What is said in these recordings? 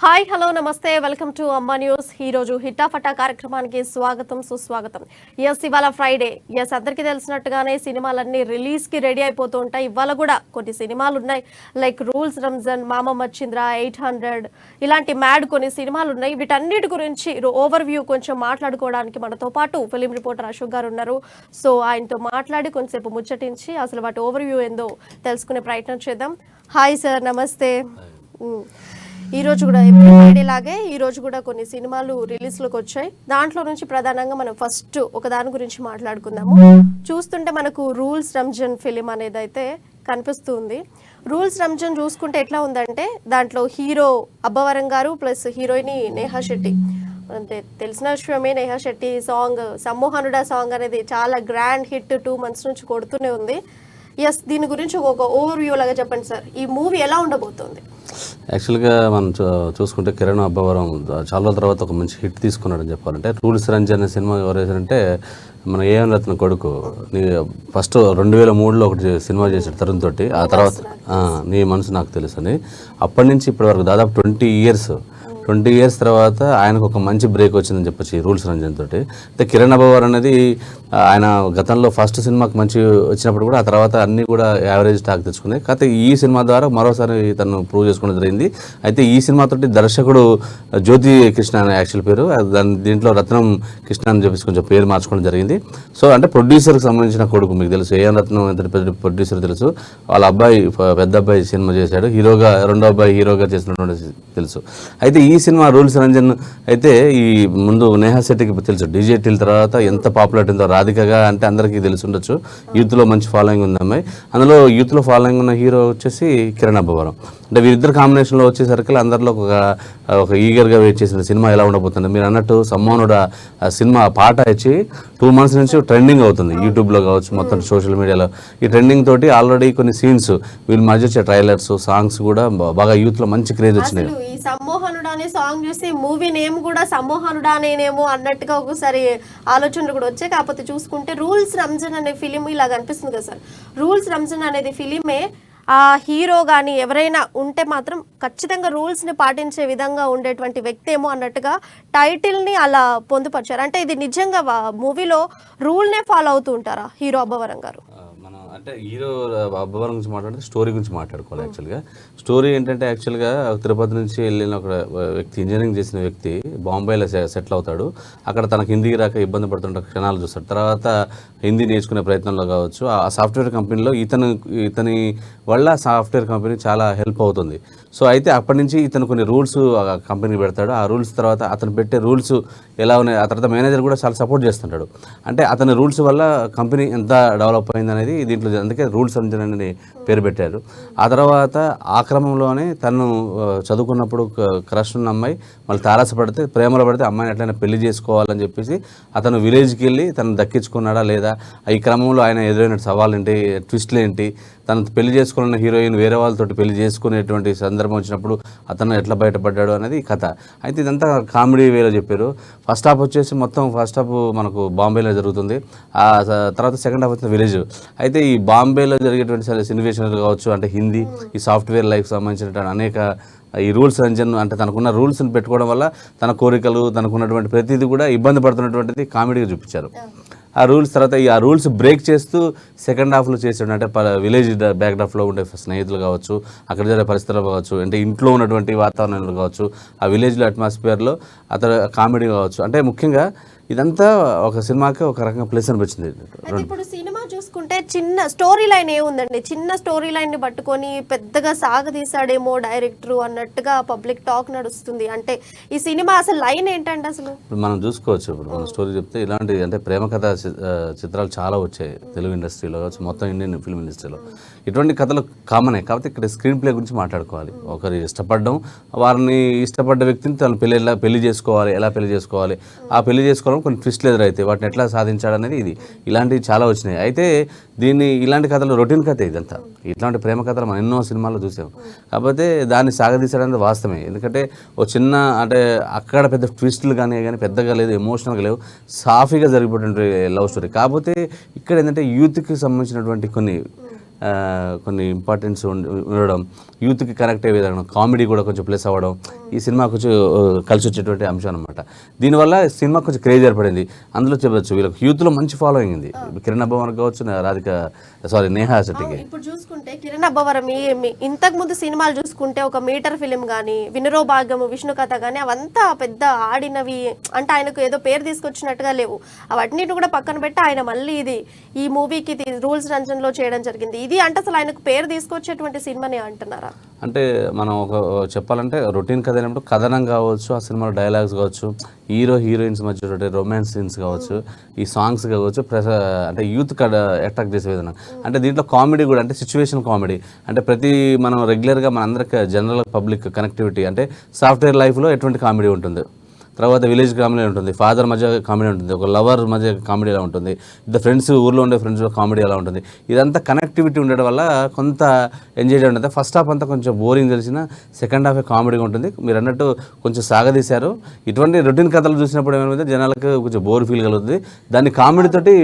Hi hello నమస్తే welcome to అమ్మా news. ఈ రోజు హిట్టాఫటా కార్యక్రమానికి స్వాగతం సుస్వాగతం. ఇవాళ ఫ్రైడే. అందరికీ తెలిసినట్టుగానే సినిమాలన్నీ రిలీజ్ కి రెడీ అయిపోతూ ఉంటాయి. ఇవాళ కూడా కొన్ని సినిమాలు ఉన్నాయి, లైక్ రూల్స్ రంజాన్, మామ మచ్చింద్ర, 800 ఇలాంటి మ్యాడ్ కొన్ని సినిమాలు ఉన్నాయి. వీటన్నిటి గురించి ఓవర్ వ్యూ కొంచెం మాట్లాడుకోవడానికి మనతో పాటు ఫిలిం రిపోర్టర్ అశోక్ గారు ఉన్నారు. సో ఆయనతో మాట్లాడి కొంచెంసేపు ముచ్చటించి అసలు వాటి ఓవర్ వ్యూ ఏందో తెలుసుకునే ప్రయత్నం చేద్దాం. హాయ్ సార్, నమస్తే. ఈ రోజు కూడా ఎవ్రీ ఫ్రైడే లాగే ఈ రోజు కూడా కొన్ని సినిమాలు రిలీజ్లోకి వచ్చాయి. దాంట్లో నుంచి ప్రధానంగా మనం ఫస్ట్ ఒక దాని గురించి మాట్లాడుకుందాము. చూస్తుంటే మనకు రూల్స్ రంజాన్ ఫిలిం అనేది అయితే కనిపిస్తుంది. రూల్స్ రంజాన్ చూసుకుంటే ఎట్లా ఉందంటే దాంట్లో హీరో అబ్బవరం గారు ప్లస్ హీరోయిన్ నేహా శెట్టి. అంటే తెలిసిన విషయమే, నేహా శెట్టి సాంగ్ సమ్మోహనుడా సాంగ్ అనేది చాలా గ్రాండ్ హిట్, 2 months నుంచి కొడుతూనే ఉంది. దీని గురించి ఒక ఓవర్ వ్యూ లాగా చెప్పండి సార్, ఈ మూవీ ఎలా ఉండబోతుంది? యాక్చువల్గా మనం చూసుకుంటే కిరణ్ అబ్బవరం చాలా రోజుల తర్వాత ఒక మంచి హిట్ తీసుకున్నాడని చెప్పాలంటే. రూల్స్ రంజాన్ అనే సినిమా ఎవరు వేసారంటే మన ఏఎన్ రత్న కొడుకు. ఫస్ట్ 2003లో ఒకటి సినిమా చేశాడు తరుణ్ తోటి. ఆ తర్వాత నీ మనసు నాకు తెలుసు అని. అప్పటి నుంచి ఇప్పటి వరకు దాదాపు 20 years తర్వాత ఆయనకు ఒక మంచి బ్రేక్ వచ్చిందని చెప్పొచ్చు ఈ రూల్స్ రంజన్ తోటి. అయితే కిరణ్ అబ్బవర్ అనేది ఆయన గతంలో ఫస్ట్ సినిమాకి మంచి వచ్చినప్పుడు కూడా ఆ తర్వాత అన్నీ కూడా యావరేజ్ టాక్ తెచ్చుకున్నాయి. కాకపోతే ఈ సినిమా ద్వారా మరోసారి తను ప్రూవ్ చేసుకోవడం జరిగింది. అయితే ఈ సినిమాతోటి దర్శకుడు జ్యోతి కృష్ణ అనే యాక్చువల్ పేరు, దీంట్లో రత్నం కృష్ణ అని చెప్పేసి కొంచెం పేరు మార్చుకోవడం జరిగింది. సో అంటే ప్రొడ్యూసర్కి సంబంధించిన కొడుకు, మీకు తెలుసు ఏఎన్ రత్నం ఎంత పెద్ద ప్రొడ్యూసర్ తెలుసు. వాళ్ళ అబ్బాయి పెద్ద అబ్బాయి సినిమా చేశాడు, హీరోగా రెండో అబ్బాయి హీరోగా చేసినటువంటి తెలుసు. అయితే ఈ సినిమా రూల్స్ రంజన్ అయితే ఈ ముందు నేహా శెట్టికి తెలుసు, డీజేటీల తర్వాత ఎంత పాపులారిటీ ఉందో. రాధికగా అంటే అందరికీ తెలిసి ఉండొచ్చు, యూత్లో మంచి ఫాలోయింగ్ ఉంది అమ్మాయి. అందులో యూత్లో ఫాలోయింగ్ ఉన్న హీరో వచ్చేసి కిరణ్ అబ్బవరం. అంటే వీరిద్దరు కాంబినేషన్లో వచ్చేసరికి అందరిలో ఒక ఈగర్గా వెయిట్ చేసిన సినిమా ఎలా ఉండబోతుంది. మీరు అన్నట్టు సమ్మోహనుడా సినిమా పాట వచ్చి 2 months నుంచి ట్రెండింగ్ అవుతుంది, యూట్యూబ్లో కావచ్చు మొత్తం సోషల్ మీడియాలో. ఈ ట్రెండింగ్ తోటి ఆల్రెడీ కొన్ని సీన్స్ వీళ్ళ మధ్య వచ్చే ట్రైలర్స్, సాంగ్స్ కూడా బాగా యూత్లో మంచి క్రేజ్ వచ్చినాయి. సమ్మోహనుడా అనే సాంగ్ చూసి మూవీ నేమ్ కూడా సమ్మోహనుడా అనేనేమో అన్నట్టుగా ఒకసారి ఆలోచనలు కూడా వచ్చాయి. కాకపోతే చూసుకుంటే రూల్స్ రంజాన్ అనే ఫిలిం ఇలా కనిపిస్తుంది కదా సార్. రూల్స్ రంజాన్ అనేది ఫిలిమే ఆ హీరో కానీ ఎవరైనా ఉంటే మాత్రం ఖచ్చితంగా రూల్స్ని పాటించే విధంగా ఉండేటువంటి వ్యక్తి ఏమో అన్నట్టుగా టైటిల్ని అలా పొందుపరిచారు. అంటే ఇది నిజంగా మూవీలో రూల్నే ఫాలో అవుతూ ఉంటారా హీరో అబ్బవరం గారు? అంటే హీరో అబ్బవరం గురించి మాట్లాడితే స్టోరీ గురించి మాట్లాడుకోవాలి. యాక్చువల్గా స్టోరీ ఏంటంటే యాక్చువల్గా తిరుపతి నుంచి వెళ్ళిన ఒక వ్యక్తి, ఇంజనీరింగ్ చేసిన వ్యక్తి బాంబేలో సెటిల్ అవుతాడు. అక్కడ తనకు హిందీ రాక ఇబ్బంది పడుతుంటే క్షణాలు చూస్తాడు. తర్వాత హిందీ నేర్చుకునే ప్రయత్నంలో కావచ్చు ఆ సాఫ్ట్వేర్ కంపెనీలో ఇతని వల్ల సాఫ్ట్వేర్ కంపెనీ చాలా హెల్ప్ అవుతుంది. సో అయితే అప్పటి నుంచి ఇతను కొన్ని రూల్స్ కంపెనీ పెడతాడు. ఆ రూల్స్ తర్వాత అతను పెట్టే రూల్స్ ఎలా ఉన్నాయి, ఆ తర్వాత మేనేజర్ కూడా చాలా సపోర్ట్ చేస్తుంటాడు. అంటే అతని రూల్స్ వల్ల కంపెనీ ఎంత డెవలప్ అయింది అనేది దీంట్లో, అందుకే రూల్స్ రంజన్ అని పేరు పెట్టారు. ఆ తర్వాత ఆ క్రమంలోనే తను చదువుకున్నప్పుడు క్రష్ ఉన్న అమ్మాయి మళ్ళీ తారసపడితే, ప్రేమలో పడితే అమ్మాయిని ఎట్లయినా పెళ్లి చేసుకోవాలని చెప్పేసి అతను విలేజ్కి వెళ్ళి తను దక్కించుకున్నాడా లేదా, ఈ క్రమంలో ఆయన ఎదురైన సవాళ్ళు ఏంటి, ట్విస్ట్లు ఏంటి, తను పెళ్లి చేసుకున్న హీరోయిన్ వేరే వాళ్ళతోటి పెళ్లి చేసుకునేటువంటి సందర్భం వచ్చినప్పుడు అతను ఎట్లా బయటపడ్డాడు అనేది కథ. అయితే ఇదంతా కామెడీ వేలో చెప్పారు. ఫస్ట్ హాఫ్ వచ్చేసి ఫస్ట్ హాఫ్ మనకు బాంబేలో జరుగుతుంది. ఆ తర్వాత సెకండ్ హాఫ్ వచ్చిన విలేజ్. అయితే ఈ బాంబేలో జరిగేటువంటి సినివేషన్లు కావచ్చు, అంటే హిందీ, ఈ సాఫ్ట్వేర్ లైఫ్ సంబంధించినటువంటి అనేక ఈ రూల్స్ రంజన్ అంటే తనకున్న రూల్స్ని పెట్టుకోవడం వల్ల తన కోరికలు, తనకున్నటువంటి ప్రతిదీ కూడా ఇబ్బంది పడుతున్నటువంటిది కామెడీగా చూపించారు. ఆ రూల్స్ తర్వాత ఆ రూల్స్ బ్రేక్ చేస్తూ సెకండ్ హాఫ్లో చేసాడు. అంటే విలేజ్ బ్యాక్డ్రాప్లో ఉండే స్నేహితులు కావచ్చు, అక్కడ జరిగే పరిస్థితులు కావచ్చు, అంటే ఇంట్లో ఉన్నటువంటి వాతావరణాలు కావచ్చు, ఆ విలేజ్లో అట్మాస్ఫియర్లో అతను కామెడీ కావచ్చు. అంటే ముఖ్యంగా ఇదంతా ఒక సినిమాకి ఒక రకంగా ప్లస్ అనిపించింది. ఇప్పుడు సినిమా చూసుకుంటే చిన్న స్టోరీ లైన్ ఏముందండి, చిన్న స్టోరీ లైన్ని పట్టుకొని పెద్దగా సాగదీశాడేమో డైరెక్టర్ అన్నట్టుగా పబ్లిక్ టాక్ నడుస్తుంది. అంటే ఈ సినిమా అసలు లైన్ ఏంటంటే అసలు మనం చూసుకోవచ్చు. ఇప్పుడు మన స్టోరీ చెప్తే ఇలాంటి అంటే ప్రేమ కథ చిత్రాలు చాలా వచ్చాయి తెలుగు ఇండస్ట్రీలో కావచ్చు, మొత్తం ఇండియన్ ఫిల్మ్ ఇండస్ట్రీలో. ఇటువంటి కథలు కామనే. కాబట్టి ఇక్కడ స్క్రీన్ ప్లే గురించి మాట్లాడుకోవాలి. ఒకరు ఇష్టపడడం, వారిని ఇష్టపడ్డ వ్యక్తిని తను పెళ్లి చేసుకోవాలి, ఎలా పెళ్లి చేసుకోవాలి, ఆ పెళ్లి చేసుకోవడం కొన్ని ట్విస్ట్లు ఎదురైతే వాటిని ఎట్లా సాధించాడనేది ఇది. ఇలాంటివి చాలా వచ్చినాయి. అయితే ఇలాంటి కథలు రొటీన్ కథ ఇదంతా. ఇట్లాంటి ప్రేమ కథలు మనం ఎన్నో సినిమాల్లో చూసాం. కాకపోతే దాన్ని సాగదీసడానికి వాస్తవమే. ఎందుకంటే ఓ చిన్న అంటే అక్కడ పెద్ద ట్విస్టులు కానీ పెద్దగా లేదు, ఎమోషనల్గా లేవు, సాఫీగా జరిగిపోయినటువంటి లవ్ స్టోరీ. కాకపోతే ఇక్కడ ఏంటంటే యూత్కి సంబంధించినటువంటి కొన్ని ఇంపార్టెన్స్ ఉండడం, యూత్కి కనెక్ట్ అయ్యే విధానం, కామెడీ కూడా కొంచెం ప్లస్ అవ్వడం, ఈ సినిమా కొంచెం కలిసి వచ్చేటువంటి అంశం అనమాట. దీనివల్ల సినిమా కొంచెం క్రేజ్ ఏర్పడింది. అందులో చెప్పచ్చు వీళ్ళకి యూత్లో మంచి ఫాలోయింగ్ ఉంది. కిరణ్ అబ్బవరం కావచ్చు, నేహా శెట్టికి. ఇప్పుడు చూసుకుంటే కిరణ్ అబ్బవరం ఇంతకు ముందు సినిమాలు చూసుకుంటే ఒక మీటర్ ఫిలిం కానీ, వినురో భాగ్యము, విష్ణు కథ కానీ అవంతా పెద్ద ఆడినవి, అంటే ఆయనకు ఏదో పేరు తీసుకొచ్చినట్టుగా లేవు. అవన్నిటి కూడా పక్కన పెట్టి ఆయన మళ్ళీ ఈ మూవీకి రూల్స్ రంజన్లో చేయడం జరిగింది. ఇది అంటే అసలు ఆయనకు పేరు తీసుకొచ్చేటువంటి సినిమానే అంటున్నారా? అంటే మనం చెప్పాలంటే రొటీన్ కథ అయినప్పుడు కథనం కావచ్చు, ఆ సినిమాలో డైలాగ్స్ కావచ్చు, హీరోయిన్స్ మధ్య రొమాన్స్ సీన్స్ కావచ్చు, ఈ సాంగ్స్ కావచ్చు, అంటే యూత్ అట్రాక్ట్ చేసే విధానం. అంటే దీంట్లో కామెడీ కూడా, అంటే సిచ్యువేషన్ కామెడీ, అంటే మనం రెగ్యులర్గా మన అందరికి జనరల్ పబ్లిక్ కనెక్టివిటీ, అంటే సాఫ్ట్వేర్ లైఫ్లో ఎటువంటి కామెడీ ఉంటుంది, తర్వాత విలేజ్ కామెడీ ఉంటుంది, ఫాదర్ మధ్య కామెడీ ఉంటుంది, ఒక లవర్ మధ్య కామెడీ ఎలా ఉంటుంది, ఇద్దరు ఫ్రెండ్స్, ఊర్లో ఉండే ఫ్రెండ్స్ కామెడీ ఎలా ఉంటుంది, ఇదంతా కనెక్టివిటీ ఉండడం వల్ల కొంత ఎంజాయ్ ఉంటుంది. ఫస్ట్ హాఫ్ అంతా కొంచెం బోరింగ్ తెలిసిన, సెకండ్ హాఫ్ కామెడీగా ఉంటుంది. మీరు అన్నట్టు కొంచెం సాగదీశారు. ఇటువంటి రొటీన్ కథలు చూసినప్పుడు ఏమైనా జనాలకు కొంచెం బోర్ ఫీల్ కలుగుతుంది, దాన్ని కామెడీ తోటి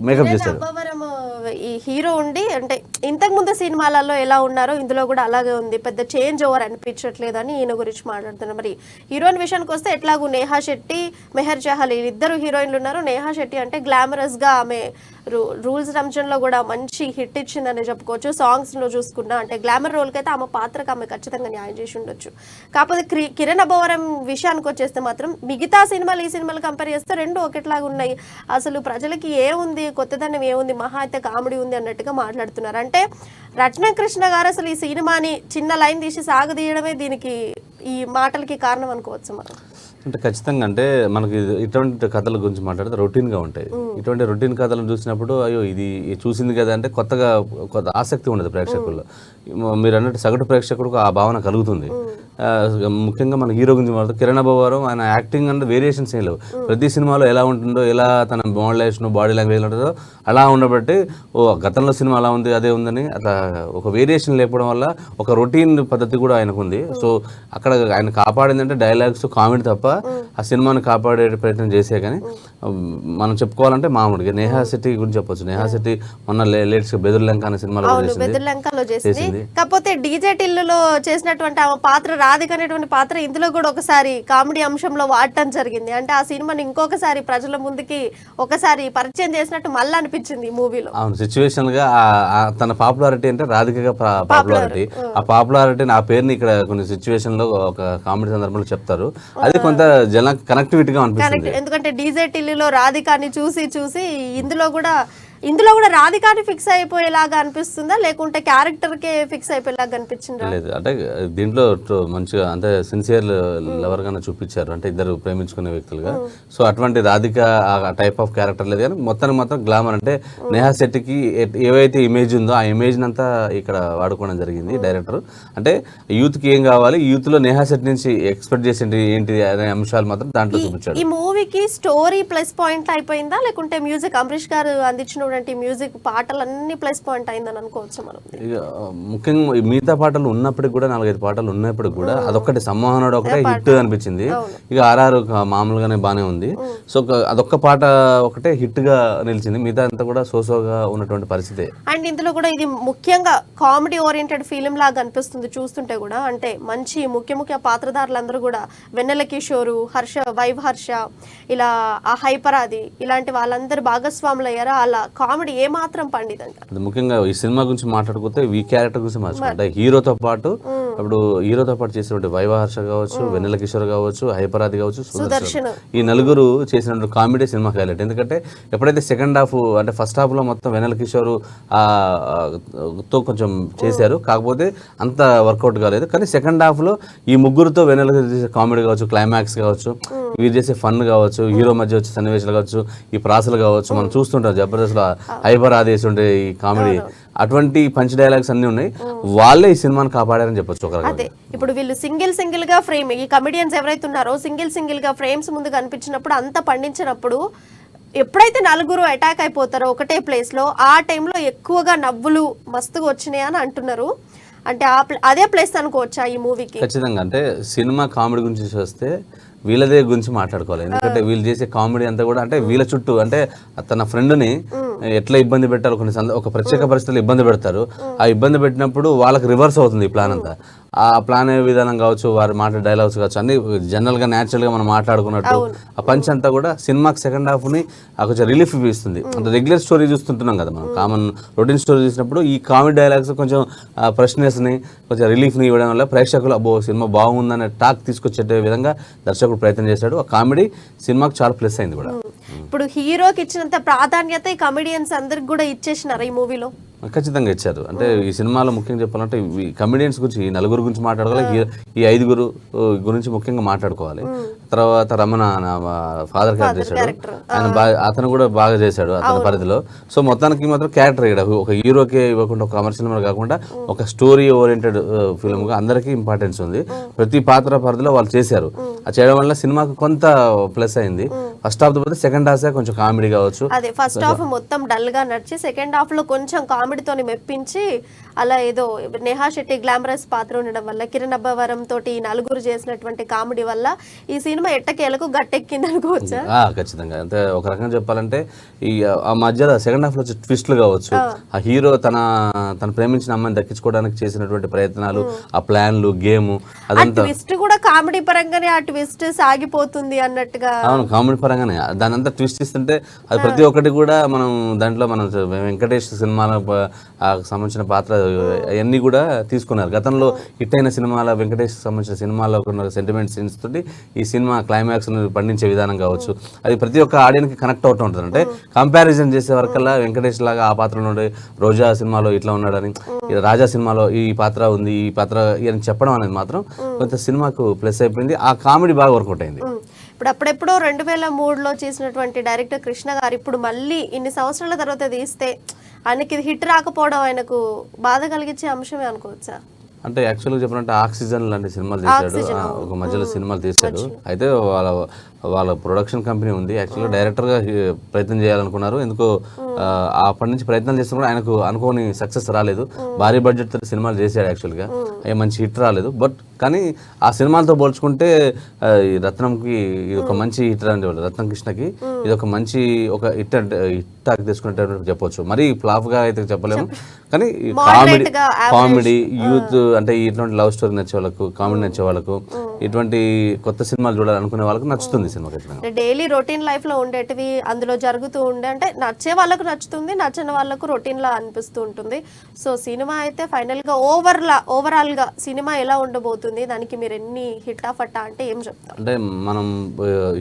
మేకప్ చేశారు. ఈ హీరో ఉండి అంటే ఇంతకు ముందు సినిమాలలో ఎలా ఉన్నారో ఇందులో కూడా అలాగే ఉంది, పెద్ద చేంజ్ ఓవర్ అనిపించట్లేదు అని ఈయన గురించి మాట్లాడుతున్నారు. మరి హీరోయిన్ విషయానికి వస్తే ఎట్లాగూ నేహా శెట్టి, మెహర్ జహాల్ ఇద్దరు హీరోయిన్లు ఉన్నారు. నేహా శెట్టి అంటే గ్లామరస్ గా ఆమె రూల్స్ రంజన్లో కూడా మంచి హిట్ ఇచ్చిందని చెప్పుకోవచ్చు. సాంగ్స్లో చూసుకున్నా అంటే గ్లామర్ రోల్కి అయితే ఆమె పాత్రకు ఆమె ఖచ్చితంగా న్యాయం చేసి ఉండొచ్చు. కాకపోతే కిరణ్ అబ్బవరం విషయానికి వచ్చేస్తే మాత్రం మిగతా సినిమాలు ఈ సినిమాలు కంపేర్ చేస్తే రెండు ఒకటిలాగా ఉన్నాయి. అసలు ప్రజలకి ఏముంది, కొత్తదనం ఏముంది, మహా అయితే కామెడీ ఉంది అన్నట్టుగా మాట్లాడుతున్నారు. అంటే రత్నకృష్ణ గారు అసలు ఈ సినిమాని చిన్న లైన్ తీసి సాగదీయడమే దీనికి, ఈ మాటలకి కారణం అనుకోవచ్చు మనం. అంటే ఖచ్చితంగా, అంటే మనకి ఇటువంటి కథల గురించి మాట్లాడితే రొటీన్గా ఉంటాయి. ఇటువంటి రొటీన్ కథలను చూసినప్పుడు అయ్యో ఇది చూసింది కదా అంటే కొత్తగా కొత్త ఆసక్తి ఉండదు ప్రేక్షకుల్లో. మీరు అన్నట్టు సగటు ప్రేక్షకుడికి ఆ భావన కలుగుతుంది. ముఖ్యంగా మన హీరో గురించి మాట్లాడితే కిరణ్ అబ్బవరం ఆయన యాక్టింగ్ అంటే వేరియేషన్స్ ఏం లేవు. ప్రతి సినిమాలో ఎలా ఉంటుందో, ఎలా తన మోడలేషన్, బాడీ లాంగ్వేజ్ ఉంటుందో అలా ఉండబట్టి గతంలో సినిమా అలా ఉంది అదే ఉందని అట్లా ఒక వేరియేషన్ లేకపోవడం వల్ల ఒక రొటీన్ పద్ధతి కూడా ఆయనకు ఉంది. సో అక్కడ ఆయన కాపాడిందంటే డైలాగ్స్, కామెడీ తప్ప ఆ సినిమాని కాపాడే ప్రయత్నం చేసే. కానీ మనం చెప్పుకోవాలంటే మామూలుగా నేహా శెట్టి గురించి చెప్పొచ్చు. నేహా శెట్టి మొన్న లేటెస్ట్ బెదుర్లంక అనే సినిమాలో చేసింది. కాకపోతే డీజే టిల్లులో చేసినటువంటి ఆ పాత్ర, రాధిక అనేటువంటి పాత్ర ఇందులో కూడా ఒకసారి కామెడీ అంశంలో వాడటం జరిగింది. అంటే ఆ సినిమాని ఇంకొకసారి ప్రజల ముందుకి ఒకసారి పరిచయం చేసినట్టు మళ్ళీ అనిపించింది ఈ మూవీలో. అవును, సిచ్యువేషన్ గా తన పాపులారిటీ అంటే రాధికగా పాపులారిటీ, ఆ పాపులారిటీ ఆ పేరుని ఇక్కడ కొన్ని సిచ్యువేషన్ లో ఒక కామెడీ సందర్భంలో చెప్తారు. అది కొంత జన కనెక్టివిటీగా అనిపిస్తుంది. ఎందుకంటే డీజే టిల్లులో రాధికాని చూసి ఇందులో కూడా రాధికాని ఫిక్స్ అయిపోయేలాగా అనిపిస్తుందా, లేకుంటే క్యారెక్టర్కే ఫిక్స్ అయిపోయేలాగా అనిపించిందా? లేదు, అంటే దీంట్లో మంచిగా అంటే సిన్సియర్ లవర్ గానే చూపించారు, అంటే ఇద్దరు ప్రేమించుకునే వ్యక్తులుగా. సో అటువంటి రాధిక ఆ టైప్ ఆఫ్ క్యారెక్టర్ లేదు, కానీ మొత్తం గ్లామర్. అంటే నేహా శెట్టికి ఏవైతే ఇమేజ్ ఉందో ఆ ఇమేజ్ అంతా ఇక్కడ వాడుకోవడం జరిగింది డైరెక్టర్. అంటే యూత్ కి ఏం కావాలి, యూత్ లో నేహా శెట్టి నుంచి ఎక్స్పెక్ట్ చేసేది ఏంటి అనే అంశాలు మాత్రం దాంట్లో చూపించారు. ఈ మూవీకి స్టోరీ ప్లస్ పాయింట్ అయిపోయిందా, లేకుంటే మ్యూజిక్ అంబరీష్ గారు అందించిన మ్యూజిక్ పాటలన్నీ ప్లస్ పాయింట్ అయిందని అనుకోవచ్చు మనం? ముఖ్యంగా మిగతా పాటలు ఉన్నప్పటికి కూడా 4-5 పాటలు ఉన్నప్పటికి కూడా అదొక్కటి సమ్మోహనుడు ఒకటే హిట్ అనిపించింది. ఇక ఆర్ఆర్ మామూలుగానే బానే ఉంది. సో అదొక్క పాట ఒకటే హిట్ గా నిలిచింది, మిగతా అంతా కూడా సోసోగా ఉన్నటువంటి పరిస్థితి. అండ్ ఇందులో కూడా ఇది ముఖ్యంగా కామెడీ ఓరియంటెడ్ ఫిలిం లాగా అనిపిస్తుంది చూస్తుంటే కూడా. అంటే మంచి ముఖ్య పాత్రధారులందరూ కూడా వెన్నెల కిషోరు, వైవ్ హర్ష, ఇలా ఆ హైపరాది ఇలాంటి వాళ్ళందరూ భాగస్వాములు అయ్యారు. అలా కామెడీ ఏమాత్రం పండిదంట. ముఖ్యంగా ఈ సినిమా గురించి మాట్లాడుకుంటే ఈ క్యారెక్టర్ గురించి మాట్లాడుకుంటే హీరోతో పాటు చేసినటువంటి వైవ హర్ష కావచ్చు, వెన్నెల కిషోర్ కావచ్చు, హైపరాది కావచ్చు, సుదర్శన్, ఈ నలుగురు చేసినటువంటి కామెడీ సినిమా హైలైట్. ఎందుకంటే ఎప్పుడైతే సెకండ్ హాఫ్ అంటే ఫస్ట్ హాఫ్ లో మొత్తం వెన్నెల కిషోర్ తో కొంచెం చేశారు, కాకపోతే అంత వర్కౌట్ కాలేదు. కానీ సెకండ్ హాఫ్ లో ఈ ముగ్గురుతో వెన్నెల చేసే కామెడీ కావచ్చు, క్లైమాక్స్ కావచ్చు, వీరు చేసే ఫన్ కావచ్చు, హీరో మధ్య వచ్చే సన్నివేశాలు కావచ్చు, ఈ ప్రాసలు కావచ్చు, మనం చూస్తుంటాం జబర్దస్త్ లో హైపరాది ఉండే ఈ కామెడీ, అటువంటి పంచ్ డైలాగ్స్ అన్ని ఉన్నాయి. వాళ్ళే ఈ సినిమాని కాపాడారని చెప్పొచ్చు. అదే ఇప్పుడు వీళ్ళు సింగిల్ గా ఫ్రేమ్, ఈ కమెడియన్స్ ఎవరైతే ఉన్నారో సింగిల్ గా ఫ్రేమ్స్ ముందు కనిపించినప్పుడు అంత పండించినప్పుడు ఎప్పుడైతే నలుగురు అటాక్ అయిపోతారో ఒకటే ప్లేస్ లో, ఆ టైంలో ఎక్కువగా నవ్వులు మస్తుగా వచ్చినాయి అని అంటున్నారు. అంటే అదే ప్లేస్ అనుకోవచ్చా ఈ మూవీకి? ఖచ్చితంగా. అంటే సినిమా కామెడీ గురించి చూస్తే వీళ్ళదే గురించి మాట్లాడుకోవాలి. ఎందుకంటే వీళ్ళు చేసే కామెడీ అంతా కూడా అంటే వీళ్ళ చుట్టూ, అంటే తన ఫ్రెండ్ని ఎట్లా ఇబ్బంది పెట్టారు, ఒక ప్రత్యేక పరిస్థితుల్లో ఇబ్బంది పెడతారు. ఆ ఇబ్బంది పెట్టినప్పుడు వాళ్ళకి రివర్స్ అవుతుంది ఈ ప్లాన్ అంతా. ఆ ప్లాన్ అయ్యే విధానం కావచ్చు, వారి మాట డైలాగ్స్ కావచ్చు, అన్ని జనరల్గా న్యాచురల్గా మనం మాట్లాడుకున్నట్టు ఆ పంచ్ అంతా కూడా సినిమాకి సెకండ్ హాఫ్ని కొంచెం రిలీఫ్ ఇస్తుంది. అంటే రెగ్యులర్ స్టోరీ చూస్తుంటున్నాం కదా మనం, కామన్ రొటీన్ స్టోరీ చూసినప్పుడు ఈ కామెడీ డైలాగ్స్ కొంచెం ఫ్రెష్నెస్ని కొంచెం రిలీఫ్ని ఇవ్వడం వల్ల ప్రేక్షకులు అబ్బో సినిమా బాగుందనే టాక్ తీసుకొచ్చే విధంగా దర్శకుడు ప్రయత్నం చేశాడు. ఆ కామెడీ సినిమాకి చాలా ప్లస్ అయింది కూడా. ఇప్పుడు హీరోకి ఇచ్చినంత ప్రాధాన్యత ఈ కమెడియన్స్ అందరికి కూడా ఇచ్చేసినారు ఈ మూవీలో. ఖచ్చితంగా ఇచ్చారు. అంటే ఈ సినిమాలో ముఖ్యంగా చెప్పాలంటే ఈ కమెడియన్స్ గురించి, ఈ నలుగురు గురించి మాట్లాడుకోవాలి, ఈ ఐదుగురు గురించి ముఖ్యంగా మాట్లాడుకోవాలి. తర్వాత రమణ ఫాదర్ క్యారెక్టర్ చేశాడు, అతను కూడా బాగా చేశాడు అతని పరిధిలో. సో మొత్తానికి మాత్రం క్యారెక్టర్ ఇక్కడ ఒక హీరోకే ఇవ్వకుండా, ఒక కమర్షియల్ మీద కాకుండా ఒక స్టోరీ ఓరియంటెడ్ ఫిల్మ్గా అందరికీ ఇంపార్టెన్స్ ఉంది. ప్రతి పాత్ర పరిధిలో వాళ్ళు చేశారు. అది చేయడం వల్ల సినిమాకు కొంత ప్లస్ అయింది. ఫస్ట్ హాఫ్ పోతే సెకండ్ హాఫ్ కొంచెం కామెడీ కావచ్చు. అదే ఫస్ట్ హాఫ్ మొత్తం డల్ గా నడిచి సెకండ్ హాఫ్ లో కొంచెం కామెడీతోని మెప్పించి, అలా ఏదో నేహా శెట్టి గ్లామరస్ పాత్ర ఉండడం వల్ల, కిరణ్ అబ్బవరం తోటి నలుగురు చేసినటువంటి కామెడీ వల్ల ఈ సినిమా ఎట్టకేలకు గట్టెక్కింది అనుకోవచ్చా? ఖచ్చితంగా. అంటే ఒక రకంగా చెప్పాలంటే ఈ ఆ మధ్యలో సెకండ్ హాఫ్ లో వచ్చే ట్విస్ట్లు కావచ్చు, ఆ హీరో తన ప్రేమించిన అమ్మాయిని దక్కించుకోవడానికి చేసినటువంటి ప్రయత్నాలు, ఆ ప్లాన్లు, గేమ్, అదంతా ట్విస్ట్ కూడా కామెడీ పరంగానే ఆ ట్విస్ట్ సాగిపోతుంది అన్నట్టుగా. అవును, కామెడీ పరంగానే దాని అంతా ట్విస్ట్ ఇస్తుంటే అది ప్రతి ఒక్కటి కూడా మనం దాంట్లో మనం వెంకటేష్ సినిమాలకు సంబంధించిన పాత్ర అవన్నీ కూడా తీసుకున్నారు. గతంలో హిట్ అయిన సినిమాల వెంకటేష్ సంబంధించిన సినిమాలో ఉన్న సెంటిమెంట్ సీన్స్ తోటి ఈ సినిమా క్లైమాక్స్ పండించే విధానం కావచ్చు, అది ప్రతి ఒక్క ఆడియన్కి కనెక్ట్ అవుతూ ఉంటుంది. అంటే కంపారిజన్ చేసే వరకల్లా వెంకటేష్ లాగా ఆ పాత్రలో ఉండే, రోజా సినిమాలో ఇట్లా ఉన్నాడని, రాజా సినిమాలో ఈ పాత్ర ఉంది, ఈ పాత్ర అని చెప్పడం అనేది మాత్రం కొంత సినిమాకు ప్లస్ అయిపోయింది. ఆ కామెడీ బాగా వర్కౌట్ అయింది. ఇప్పుడు అప్పుడెప్పుడో 2003లో చేసినటువంటి డైరెక్టర్ కృష్ణ గారు ఇప్పుడు మళ్ళీ ఇన్ని సంవత్సరాల తర్వాత తీస్తే ఆయనకి హిట్ రాకపోవడం ఆయనకు బాధ కలిగించే అంశమే అనుకోవచ్చా? అంటే యాక్చువల్గా చెప్పాలంటే ఆక్సిజన్ లాంటి సినిమాలు తీశాడు, ఒక మధ్యలో సినిమాలు తీశాడు. అయితే వాళ్ళ ప్రొడక్షన్ కంపెనీ ఉంది. యాక్చువల్గా డైరెక్టర్గా ప్రయత్నం చేయాలనుకున్నారు. ఎందుకో అప్పటి నుంచి ప్రయత్నాలు చేస్తే కూడా ఆయనకు అనుకోని సక్సెస్ రాలేదు. భారీ బడ్జెట్ తో సినిమాలు చేశాడు యాక్చువల్గా, మంచి హిట్ రాలేదు. బట్ కానీ ఆ సినిమాలతో పోల్చుకుంటే రత్నంకి ఇది ఒక మంచి హిట్ అంటే, రత్నం కృష్ణకి ఇది ఒక మంచి హిట్ టాక్ తీసుకున్నట్టు చెప్పొచ్చు. మరీ ఫ్లాప్ గా అయితే చెప్పలేము, కానీ కామెడీ యూత్ అంటే ఇటువంటి లవ్ స్టోరీ నచ్చే వాళ్ళకు, కామెడీ నచ్చే వాళ్ళకు, ఇటువంటి కొత్త సినిమాలు చూడాలనుకునే వాళ్ళకు నచ్చుతుంది సినిమా. డైలీ రొటీన్ లైఫ్ లో ఉండేటివి అందులో జరుగుతూ ఉండే, అంటే నచ్చే వాళ్ళకు నచ్చుతుంది, నచ్చని వాళ్ళకు రొటీన్ లా అనిపిస్తూ ఉంటుంది. సో సినిమా అయితే ఫైనల్ గా ఓవరాల్ గా సినిమా ఎలా ఉండబోతుంది, దానికి మీరు ఎన్ని హిట్ ఆఫ్ అట్టా అంటే ఏం చెప్తారు? అంటే మనం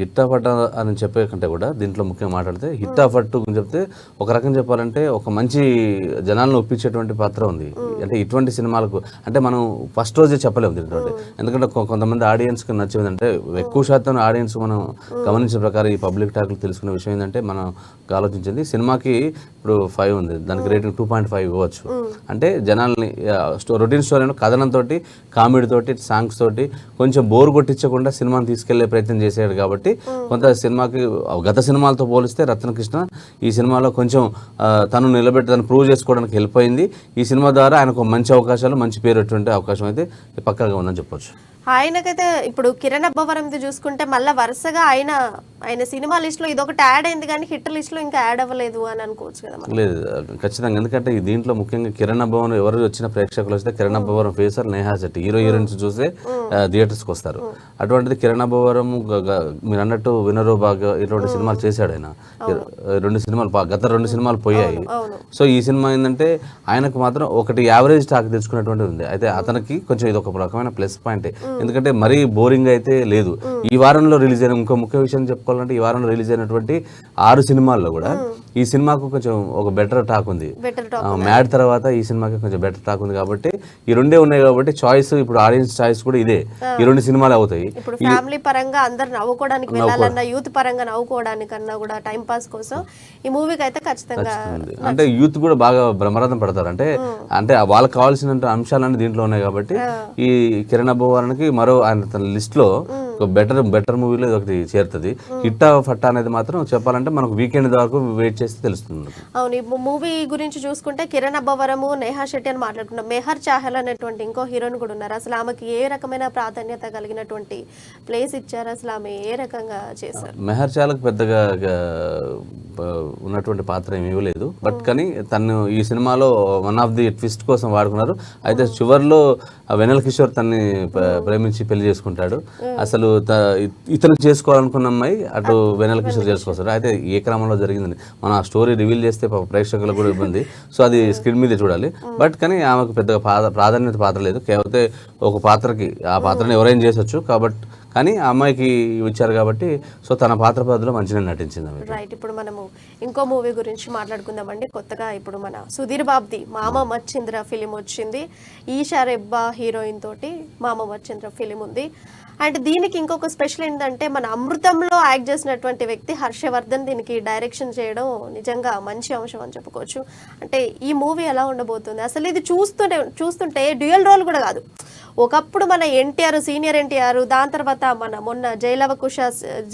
హిట్ ఆఫ్ అట్టా అని చెప్పే కంటే కూడా దీంట్లో ముఖ్యంగా మాట్లాడితే హిట్ ఆఫ్ అట్టు గురించి చెప్తే ఒక రకం చెప్పాలంటే ఒక మంచి జనాలను ఒప్పించేటువంటి పాత్ర ఉంది. అంటే ఇటువంటి సినిమాలకు అంటే మనం ఫస్ట్ రోజే చెప్పలేము దీంట్లో. ఎందుకంటే కొంతమంది ఆడియన్స్కి నచ్చేది అంటే, ఎక్కువ శాతం ఆడియన్స్ మనం గమనించిన ప్రకారం ఈ పబ్లిక్ టాక్లు తెలుసుకునే విషయం ఏంటంటే, మనం ఆలోచించింది సినిమాకి ఇప్పుడు 5 ఉంది, దానికి రేటింగ్ 2.5 ఇవ్వచ్చు. అంటే జనాల్ని రొటీన్ స్టోరీ కథనంతో, కామెడీ తోటి, సాంగ్స్ తోటి కొంచెం బోర్ కొట్టించకుండా సినిమాని తీసుకెళ్లే ప్రయత్నం చేశాడు. కాబట్టి కొంత సినిమాకి గత సినిమాలతో పోలిస్తే రత్నకృష్ణ ఈ సినిమాలో కొంచెం తను నిలబెట్టి తను ప్రూవ్ చేసుకోవడానికి హెల్ప్ అయింది. ఈ సినిమా ద్వారా ఆయనకు మంచి అవకాశాలు, మంచి పేరు అటువంటి అవకాశం అయితే పక్కాగా ఉందని చెప్పొచ్చు. ఆయనకైతే ఇప్పుడు కిరణ్ అబ్బవరంది చూసుకుంటే మళ్ళీ వరుసగా ఆయన సినిమా లిస్ట్ లో ఇదొకటి యాడ్ అయింది, కానీ హిట్ లిస్ట్ లో ఇంకా యాడ్ అవ్వలేదు అని అనుకోవచ్చు కదా? లేదు, ఖచ్చితంగా. ఎందుకంటే దీంట్లో ముఖ్యంగా కిరణ్ అబ్బవరం ఎవరు వచ్చిన ప్రేక్షకులు వస్తే Kiran Abbavaram phasor, Neha Shetty hero heroines చూసే థియేటర్స్కి వస్తారు. అటువంటిది కిరణ్ అబ్బవరం మీరు అన్నట్టు వినరో బాగా ఇటువంటి సినిమాలు చేశాడు ఆయన. గత 2 సినిమాలు పోయాయి. సో ఈ సినిమా ఏంటంటే ఆయనకు మాత్రం ఒకటి యావరేజ్ టాక్ తెచ్చుకున్నటువంటి ఉంది. అయితే అతనికి కొంచెం ఇది ఒక రకమైన ప్లస్ పాయింట్. ఎందుకంటే మరీ బోరింగ్ అయితే లేదు. ఈ వారంలో రిలీజ్ అయిన ఇంకో ముఖ్య విషయం చెప్పుకోవాలంటే, ఈ వారంలో రిలీజ్ అయినటువంటి 6 సినిమాల్లో కూడా ఈ సినిమాకు కొంచెం ఒక బెటర్ టాక్ ఉంది. మ్యాడ్ తర్వాత ఈ సినిమాకి కొంచెం బెటర్ టాక్ ఉంది. కాబట్టి ఈ రెండే ఉన్నాయి కాబట్టి చాయిస్, ఇప్పుడు ఆడియన్స్ చాయిస్ కూడా ఇదే, ఈ 2 సినిమాలు అవుతాయి. ఇప్పుడు ఫ్యామిలీ పరంగా అందరు నవ్వుకోవడానికి వెళ్ళాలన్నా, యూత్ పరంగా నవ్వుకోవడానికన్నా కూడా టైం పాస్ కోసం ఈ మూవీకి అయితే ఖచ్చితంగా. అంటే యూత్ కూడా బాగా బ్రహ్మరథం పడతారు. అంటే వాళ్ళకి కావాల్సిన అంశాలన్నీ దీంట్లో ఉన్నాయి. కాబట్టి ఈ కిరణ్ అబ్బవరానికి మరో ఆయన తన లిస్ట్ లో ఒక బెటర్ మూవీలో ఇది ఒకటి చేరుతుంది. హిట్టా ఫట్టా అనేది మాత్రం చెప్పాలంటే మనకు వీకెండ్ వరకు వెయిట్ చేస్తే తెలుస్తుంది. అవును, ఈ మూవీ గురించి చూసుకుంటే కిరణ్ అబ్బవరము, నేహా శెట్టి అని మాట్లాడుకున్నాం. మెహర్ చాహల్ అనేటువంటి ఇంకో హీరోయిన్ కూడా ఉన్నారు. అసలు ఆమెకి ఏ రకమైన ప్రాధాన్యత కలిగినటువంటి ప్లేస్ ఇచ్చారు, అసలు ఆమె ఏ రకంగా చేశారు? మెహర్ చాలకు పెద్దగా ఉన్నటువంటి పాత్ర ఏమీ ఇవ్వలేదు, బట్ కానీ తను ఈ సినిమాలో వన్ ఆఫ్ ది ట్విస్ట్ కోసం వాడుకున్నారు. అయితే చివరిలో వెనల్ కిషోర్ తన్ని ప్రేమించి పెళ్లి చేసుకుంటాడు. అసలు ఇతను చేసుకోవాలనుకున్న అమ్మాయి అటు వెనల్ కిషోర్ చేసుకొస్తాడు. అయితే ఏ క్రమంలో జరిగిందని మనం ఆ స్టోరీ రివీల్ చేస్తే ప్రేక్షకులకు కూడా ఇబ్బంది. సో అది స్క్రీన్ మీద చూడాలి. బట్ కానీ ఆమెకు పెద్దగా ప్రాధాన్యత పాత్ర లేదు. కేవలం ఒక పాత్రకి ఆ పాత్రను ఎవరైనా చేసొచ్చు కాబట్టి, కానీ ఆ అమ్మాయికి ఇచ్చారు కాబట్టి సో తన పాత్ర పద్ధతిలో మంచిగా నటించింది ఆమె. రైట్, ఇప్పుడు మనము ఇంకో మూవీ గురించి మాట్లాడుకుందామండి. కొత్తగా ఇప్పుడు మన సుధీర్ బాబుది మామ మచ్చింద్ర ఫిలిం వచ్చింది. ఈషా రెబ్బా హీరోయిన్ తోటి మామ మచ్చింద్ర ఫిలిం ఉంది. అండ్ దీనికి ఇంకొక స్పెషల్ ఏంటంటే మన అమృతంలో యాక్ట్ చేసినటువంటి వ్యక్తి హర్షవర్ధన్ దీనికి డైరెక్షన్ చేయడం నిజంగా మంచి అంశం అని చెప్పుకోవచ్చు. అంటే ఈ మూవీ ఎలా ఉండబోతుంది అసలు? ఇది చూస్తుంటే డ్యూయల్ రోల్ కూడా కాదు. ఒకప్పుడు మన ఎన్టీఆర్, సీనియర్ ఎన్టీఆర్, దాని తర్వాత మన మొన్న జయలవ కుష,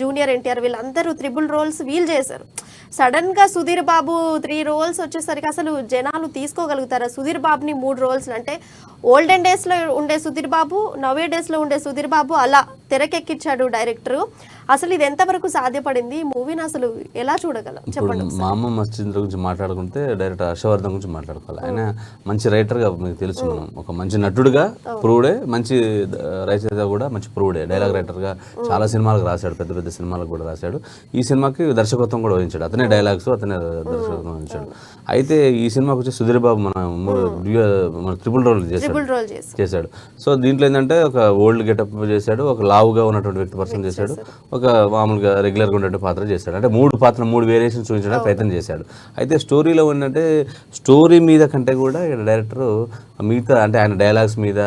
జూనియర్ ఎన్టీఆర్, వీళ్ళందరూ త్రిబుల్ రోల్స్ వీల్ చేశారు. సడన్ గా సుధీర్ బాబు 3 రోల్స్ వచ్చేసరికి అసలు జనాలు తీసుకోగలుగుతారా? సుధీర్ బాబుని 3 రోల్స్ అంటే ఓల్డెన్ డేస్ లో ఉండే సుధీర్ బాబు, నవే డేస్ లో ఉండే సుధీర్ బాబు అలా తెరకెక్కించాడు డైరెక్టర్. అసలు ఇది ఎంతవరకు సాధ్యపడింది? ఈ మూవీని అసలు ఎలా చూడగలం చెప్పండి. మామ మచ్చింద్ర గురించి మాట్లాడుకుంటే డైరెక్టర్ హర్షవర్ధన్ గురించి మాట్లాడుకోవాలి. ఆయన మంచి రైటర్గా మీకు తెలుసు, మనం ఒక మంచి నటుడుగా ప్రూవ్డే, మంచి రచయిత కూడా మంచి ప్రూవ్డే, డైలాగ్ రైటర్గా చాలా సినిమాలకు రాశాడు, పెద్ద పెద్ద సినిమాలకు కూడా రాశాడు. ఈ సినిమాకి దర్శకత్వం కూడా వహించాడు, అతనే డైలాగ్స్ అతనే దర్శకత్వం వహించాడు. అయితే ఈ సినిమాకి వచ్చి సుధీర్ బాబు మన ట్రిపుల్ రోల్ చేశాడు. సో దీంట్లో ఏంటంటే ఒక ఓల్డ్ గెటప్ చేశాడు, ఒక లావుగా ఉన్నటువంటి వ్యక్తి పర్సన్ చేశాడు, ఒక మామూలుగా రెగ్యులర్గా ఉన్నటువంటి పాత్ర చేశాడు. అంటే 3 వేరియేషన్స్ చూపించడానికి ప్రయత్నం చేశాడు. అయితే స్టోరీలో ఏంటంటే స్టోరీ మీద కంటే కూడా డైరెక్టర్ మిగతా అంటే ఆయన డైలాగ్స్ మీద,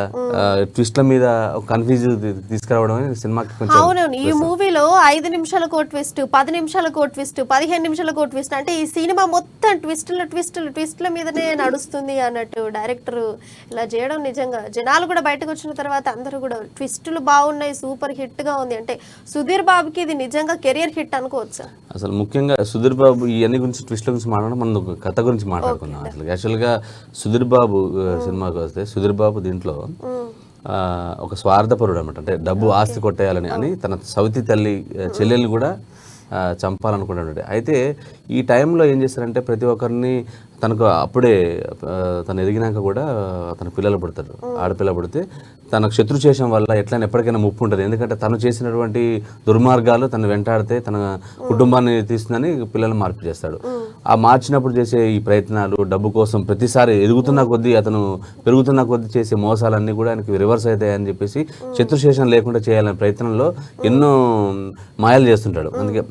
ట్విస్ట్ల మీద కన్ఫ్యూజ్ తీసుకురావడం సినిమాకి కొంచెం. అవునవును, ఈ మూవీలో 5 నిమిషాలకు ట్విస్ట్, 10 నిమిషాలకు ట్విస్ట్, 15 నిమిషాలకు ట్విస్ట్, అంటే ఈ సినిమా మొత్తం ట్విస్ట్ల మీదనే నడుస్తుంది అన్నట్టు డైరెక్టర్ ఇలా చేయడం నిజంగా జనాలు కూడా బయటకు వచ్చిన తర్వాత అందరూ కూడా ట్విస్టులు బాగున్నాయి, సూపర్ హిట్ గా ఉంది అంటే సుధీర్ బాబుకి ఇది నిజంగా కెరియర్ హిట్ అనుకోవచ్చా? అసలు ముఖ్యంగా సుధీర్ బాబు ఇవన్నీ గురించి ట్విస్ట్ల గురించి మాట్లాడడం, మనం ఒక కథ గురించి మాట్లాడుకున్నాం. అసలు యాక్చువల్గా సుధీర్ బాబు సినిమాకి వస్తే సుధీర్ బాబు దీంట్లో ఒక స్వార్థపరుడు అనమాట. అంటే డబ్బు ఆస్తి కొట్టేయాలని అని తన సవితి తల్లి చెల్లెల్ని కూడా చంపాలనుకుంటాడు. అయితే ఈ టైంలో ఏం చేస్తారంటే ప్రతి ఒక్కరిని తనకు అప్పుడే తను ఎదిగినాక కూడా తన పిల్లలు పుడతారు, ఆడపిల్ల పుడితే తనకు శత్రుచేషం వల్ల ఎట్లయినా ఎప్పటికైనా ముప్పు ఉంటుంది. ఎందుకంటే తను చేసినటువంటి దుర్మార్గాలు తను వెంటాడితే తన కుటుంబాన్ని తీస్తుందని పిల్లలు మార్పు చేస్తాడు. ఆ మార్చినప్పుడు చేసే ఈ ప్రయత్నాలు డబ్బు కోసం ప్రతిసారి ఎదుగుతున్న కొద్దీ అతను పెరుగుతున్న కొద్దీ చేసే మోసాలన్నీ కూడా ఆయనకి రివర్స్ అవుతాయని చెప్పేసి శత్రుశేషం లేకుండా చేయాలనే ప్రయత్నంలో ఎన్నో మాయలు చేస్తుంటాడు. అందుకే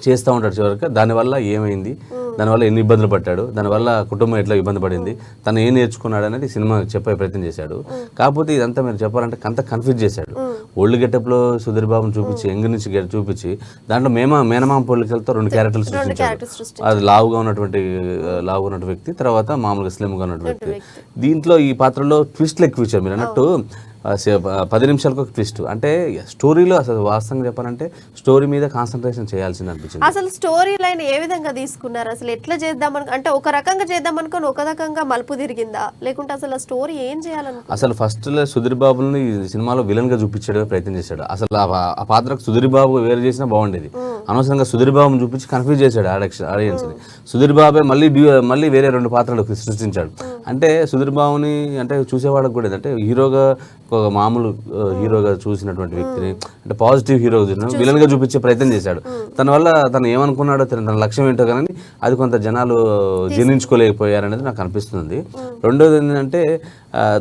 చేస్తూ ఉంటాడు. చివరికి దానివల్ల ఏమైంది, దానివల్ల ఎన్ని ఇబ్బందులు పడ్డాడు, దానివల్ల కుటుంబం ఎట్లా ఇబ్బంది పడింది, తను ఏం నేర్చుకున్నాడు అనేది సినిమా చెప్పే ప్రయత్నం చేశాడు. కాకపోతే ఇదంతా మీరు చెప్పాలంటే అంత కన్ఫ్యూజ్ చేశాడు. ఓల్డ్ గెటప్లో సుధీర్ బాబుని చూపించి, యంగ్ నుంచి చూపించి దాంట్లో మేనమామ పోలికలతో 2 క్యారెక్టర్లు సృష్టించాడు. అది లావుగా ఉన్నటువంటి వ్యక్తి, తర్వాత మామూలుగా స్లిమ్గా ఉన్నటువంటి వ్యక్తి. దీంట్లో ఈ పాత్రలో ట్విస్ట్లు ఎక్కువ ఇచ్చారు. మీరు అన్నట్టు 10 నిమిషాలకు ఒక ట్విస్ట్. అంటే స్టోరీలో అసలు వాస్తవంగా చెప్పాలంటే స్టోరీ మీద కాన్సన్ట్రేషన్ చేయాల్సింది అనిపించింది. అసలు స్టోరీ లైన్ ఏ విధంగా తీసుకున్నారు, అసలు ఎట్లా చేద్దామని, అంటే ఒక రకంగా చేద్దాం అనుకోని ఒక రకంగా మలుపు తిరిగిందా, లేకుంటే అసలు స్టోరీ ఏం చేయాలను? అసలు ఫస్ట్ సుధీర్ బాబుని సినిమాలో విలన్ గా చూపించడానికి ప్రయత్నం చేశాడు. అసలు ఆ పాత్రకు సుధీర్ బాబు వేరు చేసినా బాగుండేది. అనవసరంగా సుధీర్ బాబుని చూపించి కన్ఫ్యూజ్ చేశాడు ఆడియన్స్ ని. సుధీర్ బాబే మళ్ళీ వేరే 2 పాత్రలు సృష్టించాడు. అంటే సుధీర్ బాబుని అంటే చూసేవాళ్ళకి కూడా అంటే హీరోగా ఒక మామూలు హీరోగా చూసినటువంటి వ్యక్తిని అంటే పాజిటివ్ హీరోగా చూసిన విలన్ గా చూపించే ప్రయత్నం చేశాడు. తన వల్ల తను ఏమనుకున్నాడో తన లక్ష్యం ఏంటో కానీ అది కొంత జనాలు జీర్ణించుకోలేకపోయారనేది నాకు అనిపిస్తుంది. రెండోది ఏంటంటే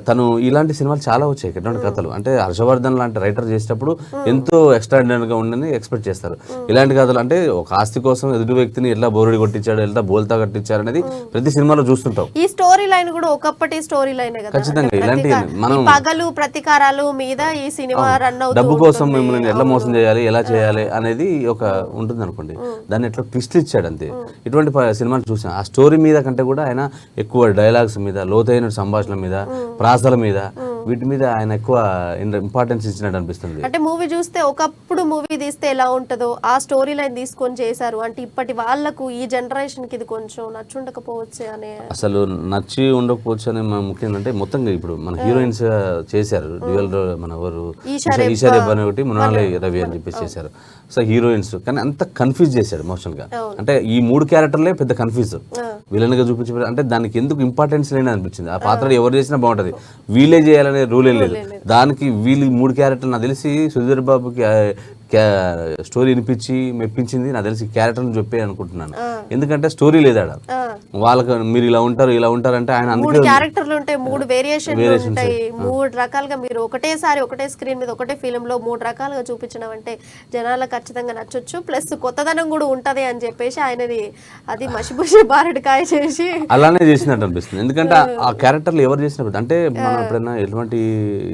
తను ఇలాంటి సినిమాలు చాలా వచ్చాయి, ఎటువంటి కథలు అంటే హర్షవర్ధన్ లాంటి రైటర్ చేసేటప్పుడు ఎంతో ఎక్స్ట్రాడినరీగా ఉండని ఎక్స్పెక్ట్ చేస్తారు. ఇలాంటి కథలు అంటే ఒక ఆస్తి కోసం ఎదుటి వ్యక్తిని ఎట్లా బోరుడి కొట్టించాడు, ఎట్లా బోల్తా కట్టించారు అనేది ప్రతి సినిమాలో చూస్తుంటాం. ఈ స్టోరీ లైన్ కూడా ఒకప్పటి స్టోరీ లైన్ ఖచ్చితంగా. ఇలాంటి మనం పగలు ప్రతీకారాలు మీద ఈ సినిమా రన్ అవుతుంది. డబ్బు కోసం మిమ్మల్ని ఎట్లా మోసం చేయాలి, ఎలా చేయాలి అనేది ఒక ఉంటుంది అనుకోండి, దాన్ని ఎట్లా ట్విస్ట్ ఇచ్చాడు అంతే. ఇటువంటి సినిమాలు చూసాం. ఆ స్టోరీ మీద కంటే కూడా ఆయన ఎక్కువ డైలాగ్స్ మీద, లోతైన సంభాషణ మీద, ప్రాసల మీద వీటి మీద ఆయన ఎక్కువ ఇంపార్టెన్స్ ఇచ్చినట్టు అనిపిస్తుంది. అంటే మూవీ చూస్తే ఒకప్పుడు మూవీ తీస్తే ఎలా ఉంటుందో ఆ స్టోరీ లైన్ తీసుకొని చేశారు అంటే ఇప్పటి వాళ్ళకు ఈ జనరేషన్ కి ఇది కొంచెం నచ్చుండకపోవచ్చు అనే అసలు నచ్చి ఉండకపోవచ్చు అని ముఖ్యంగా అంటే మొత్తంగా ఇప్పుడు మన హీరోయిన్స్ చేశారు డ్యూయల్ మన ఎవరు ఈషా రెబ్బా అని ఒకటి మృణాలి రవి అని చెప్పేసి చేశారు. సో హీరోయిన్స్ కానీ అంత కన్ఫ్యూజ్ చేశాడు ఎమోషనల్ గా. అంటే ఈ 3 క్యారెక్టర్లే పెద్ద కన్ఫ్యూజ్ విలన్ గా చూపించే అంటే దానికి ఎందుకు ఇంపార్టెన్స్ లేని అనిపించింది. ఆ పాత్ర ఎవరు చేసినా బాగుంటది, వీళ్ళే చేయాలనే రూల్ ఏం లేదు. దానికి వీళ్ళు 3 క్యారెక్టర్లు నాకు తెలిసి సుధీర్ బాబుకి స్టోరీ వినిపించి మెప్పించింది నాకు తెలిసి క్యారెక్టర్ చెప్పే అనుకుంటున్నాను. ఎందుకంటే స్టోరీ లేదా వాళ్ళకి మీరు ఇలా ఉంటారు అంటే ఆయన అందుకే క్యారెక్టర్లు ఉంటాయి, 3 వేరియేషన్లు ఉంటాయి, 3 రకాలుగా మీరు ఒకటేసారి ఒకటే స్క్రీన్ మీద ఒకటే ఫిలిం లో 3 రకాలుగా చూపించడం అంటే జనాలకు ఖచ్చితంగా నచ్చొచ్చు. ప్లస్ కొత్తదనం కూడా ఉంటది అని చెప్పేసి ఆయనది అది మసిబుసి బారడికాయ చేసి అలానే చేసినట్టు అనిపిస్తుంది. ఎందుకంటే ఆ క్యారెక్టర్లు ఎవరు చేసినప్పుడు అంటే మనం ఎప్పుడైనా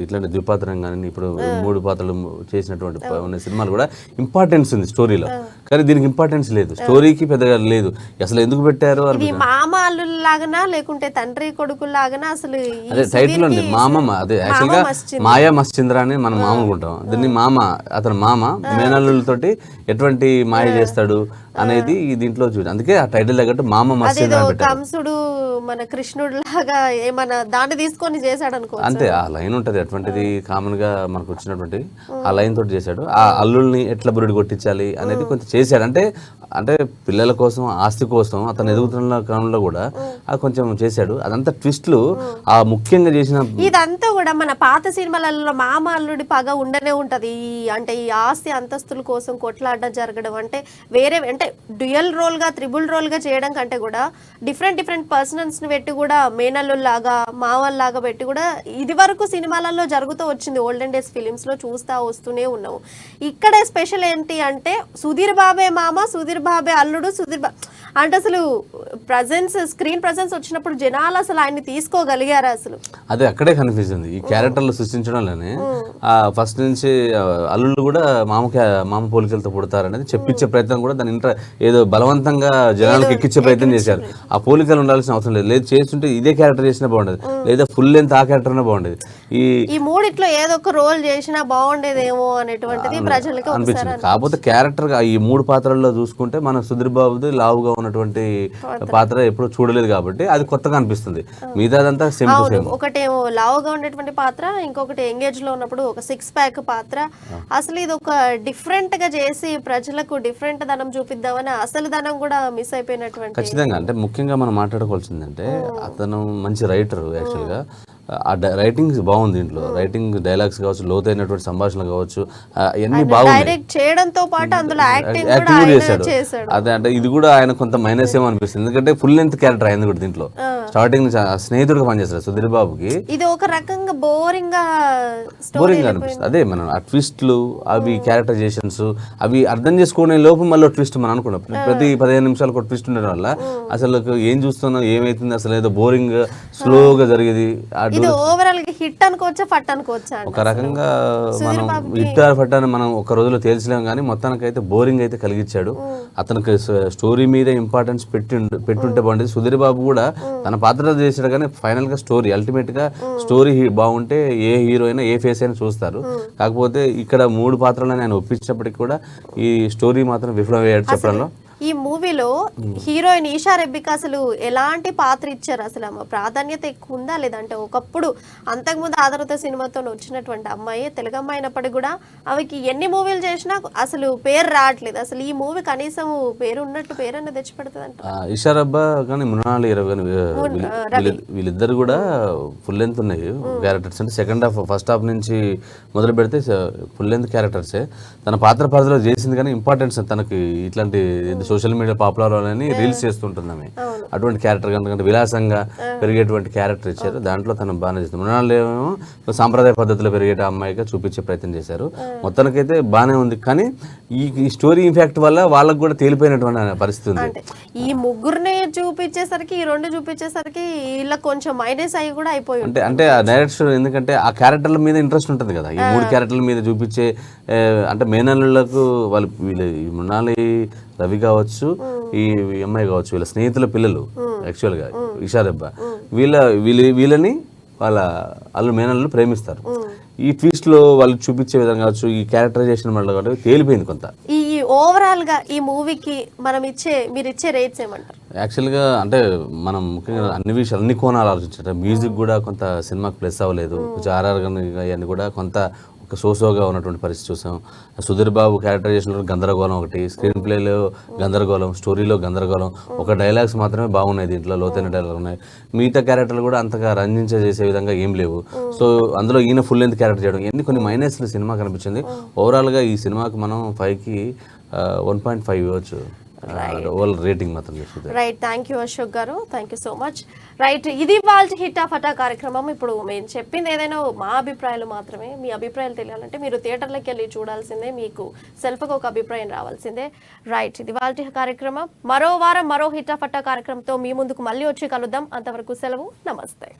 ఇట్లాంటి ద్విపాత్రం కానీ ఇప్పుడు 3 పాత్రలు చేసినటువంటి సినిమాలు కూడా ఇంపార్టెన్స్ ఉంది స్టోరీలో, కానీ దీనికి ఇంపార్టెన్స్ లేదు, స్టోరీకి పెద్దగా లేదు. అసలు ఎందుకు పెట్టారు ఇది మామ అల్లుల లాగానా లేకుంటే తండ్రి కొడుకుల లాగానా అసలు అదే టైటిల్ ఉంది మామ. అదే యాక్చువల్ గా మాయా మశ్చంద్ర అని మనం మామూలుకుంటాం దీన్ని. మామ అతను మామ మేనల్లులతోటి ఎటువంటి మాయ చేస్తాడు అనేది దీంట్లో చూడు, అందుకే ఆ టైటిల్ తగ్గట్టు మామ మశ్చంద్ర అని పెట్టారు. కంసుడు మన కృష్ణుడు లాగా ఏమన్నా దాన్ని తీసుకొని చేశాడు అనుకో, అంతే ఆ లైన్ ఉంటది అటువంటిది కామన్ గా మనకు వచ్చినటువంటి ఆ లైన్ తోటి చేశాడు. ఆ అల్లుల్ని ఎట్లా బురుడు కొట్టించాలి అనేది కొంచెం చేశాడు. అంటే పిల్లల కోసం ఆస్తి కోసం అతను ఎదుగుతున్న క్రమంలో కూడా అది కొంచెం చేశాడు. అదంతా ట్విస్ట్లు ఆ ముఖ్యంగా చేసిన ఇదంతా కూడా మన పాత సినిమాలలో మామ అల్లుడి పగ ఉండనే ఉంటది. అంటే ఈ ఆస్తి అంతస్తుల కోసం కొట్లాట జరగడం అంటే వేరే అంటే డ్యూయల్ రోల్ గా త్రిబుల్ రోల్ గా చేయడం కంటే కూడా డిఫరెంట్ పర్సన్స్ ని పెట్టి కూడా మేనల్లులాగా మావల్లాగా పెట్టి కూడా ఇది వరకు సినిమాలలో జరుగుతూ వచ్చింది. ఓల్డెన్ డేస్ ఫిలిమ్స్ లో చూస్తా వస్తూనే ఉన్నాము. ఇక్కడ స్పెషల్ ఏంటి అంటే సుధీర్ బాబే మామ, సుధీర్ బాబే అల్లుడు, అంటే అసలు ప్రజెన్స్ స్క్రీన్ ప్రజెన్స్ వచ్చినప్పుడు జనాలు అసలు ఆయన్ని తీసుకోగలిగారు అసలు. అదే అక్కడే కన్ఫ్యూజ్ ఉంది ఈ క్యారెక్టర్లు సృష్టించడంలోనే. ఫస్ట్ నుంచి అల్లుళ్ళు కూడా మామ పోలికలతో పుడతారనేది చెప్పించే ప్రయత్నం కూడా దాని ఏదో బలవంతంగా జనాలకు ఎక్కించే ప్రయత్నం చేశారు. ఆ పోలికలు ఉండాల్సిన అవసరం లేదు చేస్తుంటే ఇదే క్యారెక్టర్ చేసినా బాగుండేది, లేదా ఫుల్ లెంత్ ఆ క్యారెక్టర్ అయినా బాగుండేది. ఈ మూడిట్లో ఏదో ఒక రోల్ చేసినా బాగుండేదేమో అనేటువంటిది ప్రజలకు అనిపించింది. కాకపోతే క్యారెక్టర్ ఈ 3 పాత్రల్లో చూసుకుంటే మన సుధీర్ బాబుది లావుగా ఉన్నటువంటి పాత్ర ఎప్పుడు చూడలేదు కాబట్టి అది కొత్తగా అనిపిస్తుంది. మిగతాదంతా సేమ్ టు సేమ్. ఒకటేమో లావుగా ఉండేటువంటి పాత్ర, ఇంకొకటి ఎంగేజ్ లో ఉన్నప్పుడు ఒక 6 ప్యాక్ పాత్ర. అసలు ఇది ఒక డిఫరెంట్ గా చేసి ప్రజలకు డిఫరెంట్ ధనం చూపిద్దామని అసలు ధనం కూడా మిస్ అయిపోయినటువంటి. ఖచ్చితంగా అంటే ముఖ్యంగా మనం మాట్లాడుకోవాల్సిందంటే అతను మంచి రైటర్ యాక్చువల్ గా. ఆ రైటింగ్ బాగుంది దీంట్లో, రైటింగ్ డైలాగ్స్ కావచ్చు, లోతైనటువంటి సంభాషణలు కావచ్చు, అన్ని బాగుంది. డైరెక్ట్ చేయడంతో పాటు అందులో యాక్టింగ్ చేశాడు. అదే అంటే ఇది కూడా ఆయన కొంత మైనస్ ఏమో అనిపిస్తుంది, ఎందుకంటే ఫుల్ లెంత్ క్యారెక్టర్ అయింది కూడా దీంట్లో. స్టార్టింగ్ స్నేహితుడిగా పనిచేస్తాడు సుధీర్ బాబుకి. ఇది ఒక రకంగా బోరింగ్ అనిపిస్తుంది. అదే మనం ఆ ట్విస్ట్లు అవి క్యారెక్టరైజేషన్స్ అవి అర్థం చేసుకునే లోపు మళ్ళీ ట్విస్ట్ మనం అనుకున్నాం. ప్రతి 15 నిమిషాలకు ఒక ట్విస్ట్ ఉండడం వల్ల అసలు ఏం చూస్తున్నాం ఏమైతుంది అసలు ఏదో బోరింగ్ స్లోగా జరిగేది. ఇది ఓవరాల్ గా హిట్ అనుకోవచ్చా ఫట్ అనుకోవచ్చా? ఒక రకంగా మనం హిట్ ఆర్ ఫట్ అని మనం ఒక రోజులో తేల్చలేం, కానీ మొత్తానికి అయితే బోరింగ్ అయితే కలిగించాడు. అతనికి స్టోరీ మీద ఇంపార్టెన్స్ పెట్టుంటే బాగుండేది. సుధీర్ బాబు కూడా తన పాత్ర చేశాడు, కానీ ఫైనల్ గా స్టోరీ అల్టిమేట్ గా స్టోరీ బాగుంటే ఏ హీరో అయినా ఏ ఫేస్ అయినా చూస్తారు. కాకపోతే ఇక్కడ 3 పాత్రలను ఆయన ఒప్పించినప్పటికీ కూడా ఈ స్టోరీ మాత్రం విఫలమయ్యాడు చెప్పడంలో. ఈ మూవీలో హీరోయిన్ ఈషా రెబ్బికి అసలు ఎలాంటి పాత్ర ఇచ్చారు? అసలు ఆమె ప్రాధాన్యత ఎక్కువ ఉందా లేదంటే ఒకప్పుడు అంతకుముందు ఆధారత సినిమాతో వచ్చినటువంటి అమ్మాయి తెలుగు అమ్మాయి అయినప్పటికీ కూడా ఆమెకి ఎన్ని మూవీలు చేసినా అసలు పేరు రావట్లేదు. అసలు ఈ మూవీ కనీసం పేరు ఉన్నట్టు పేరన్నా తెచ్చిపెడుతుంది అంట. ఈషా రెబ్బా కానీ మృణాలి కానీ వీళ్ళిద్దరు కూడా ఫుల్ లెంత్ ఉన్నాయి క్యారెక్టర్స్. అంటే సెకండ్ హాఫ్ ఫస్ట్ హాఫ్ నుంచి మొదలు పెడితే ఫుల్ లెంత్ క్యారెక్టర్సే. తన పాత్ర పరిధిలో చేసింది, కానీ ఇంపార్టెన్స్ తనకి ఇట్లాంటి సోషల్ మీడియా పాపులర్ అని రీల్స్ చేస్తుంటుంది ఆమె. అటువంటి క్యారెక్టర్ కనుక విలాసంగా పెరిగేటువంటి క్యారెక్టర్ ఇచ్చారు. దాంట్లో తను బాగానే చేస్తుంది. మృణాలు ఏమో సాంప్రదాయ పద్ధతిలో పెరిగే అమ్మాయిగా చూపించే ప్రయత్నం చేశారు. మొత్తానికైతే బాగానే ఉంది, కానీ ఈ స్టోరీ ఇంపాక్ట్ వల్ల వాళ్ళకు కూడా తేలిపోయినటువంటి పరిస్థితి ఉంది. ఈ ముగ్గురిని చూపించేసరికి ఈ 2 చూపించేసరికి వీళ్ళకి కొంచెం మైనస్ అయ్యి కూడా అయిపోయి అంటే ఆ డైరెక్టర్ ఎందుకంటే ఆ క్యారెక్టర్ల మీద ఇంట్రెస్ట్ ఉంటుంది కదా. ఈ 3 క్యారెక్టర్ల మీద చూపించే అంటే మేనల్లులకు వాళ్ళు వీళ్ళు మృణాలి రవి కావచ్చు, ఈ అమ్మాయి కావచ్చు, వీళ్ళ స్నేహితుల పిల్లలు యాక్చువల్గా ఈషా రెబ్బా వీళ్ళని వాళ్ళ అల్లు మేనల్లు ప్రేమిస్తారు. ఈ ట్విస్ట్ లో వాళ్ళు చూపించే విధంగా కావచ్చు, ఈ క్యారెక్టరైజేషన్ వల్ల కూడా తేలిపోయింది కొంత. ఈ ఓవరాల్ గా ఈ మూవీకి మీరు ఇచ్చే రేట్స్ ఏమంటారు? యాక్చువల్గా అంటే మనం ముఖ్యంగా అన్ని విషయాలు అన్ని కోణాలు ఆలోచించారు. మ్యూజిక్ కూడా కొంత సినిమాకి ప్లస్ అవ్వలేదు, కొంచెం ఆర్ఆర్ అవన్నీ కూడా కొంత ఒక సోసోగా ఉన్నటువంటి పరిస్థితి చూసాం. సుధీర్ బాబు క్యారెక్టరైజేషన్లో గందరగోళం ఒకటి, స్క్రీన్ ప్లేలో గందరగోళం, స్టోరీలో గందరగోళం, ఒక డైలాగ్స్ మాత్రమే బాగున్నాయి, దీంట్లో లోతైన డైలాగ్ ఉన్నాయి. మిగతా క్యారెక్టర్లు కూడా అంతగా చేసే విధంగా ఏం లేవు. సో అందులో ఈయన ఫుల్ లెంత్ క్యారెక్టర్ చేయడం ఎన్ని కొన్ని మైనస్లు సినిమా కనిపించింది. ఓవరాల్గా ఈ సినిమాకి మనం 5కి 1.5 ఇవ్వచ్చు ఓవరాల్ రేటింగ్ మాత్రం చేస్తుంది. Right, thank you Ashok garu, thank you so much. Right, ఇది వాళ్ళ హిట్టా ఫటా కార్యక్రమం. ఇప్పుడు మేము చెప్పింది ఏదైనా మా అభిప్రాయాలు మాత్రమే. మీ అభిప్రాయాలు తెలియాలంటే మీరు థియేటర్లోకి వెళ్ళి చూడాల్సిందే, మీకు సెల్ఫ్గా ఒక అభిప్రాయం రావాల్సిందే. రైట్, ఇది వాళ్ళ కార్యక్రమం. మరో వారం మరో హిట్టా ఫటా కార్యక్రమంతో మీ ముందుకు మళ్ళీ వచ్చి కలుద్దాం. అంతవరకు సెలవు, నమస్తే.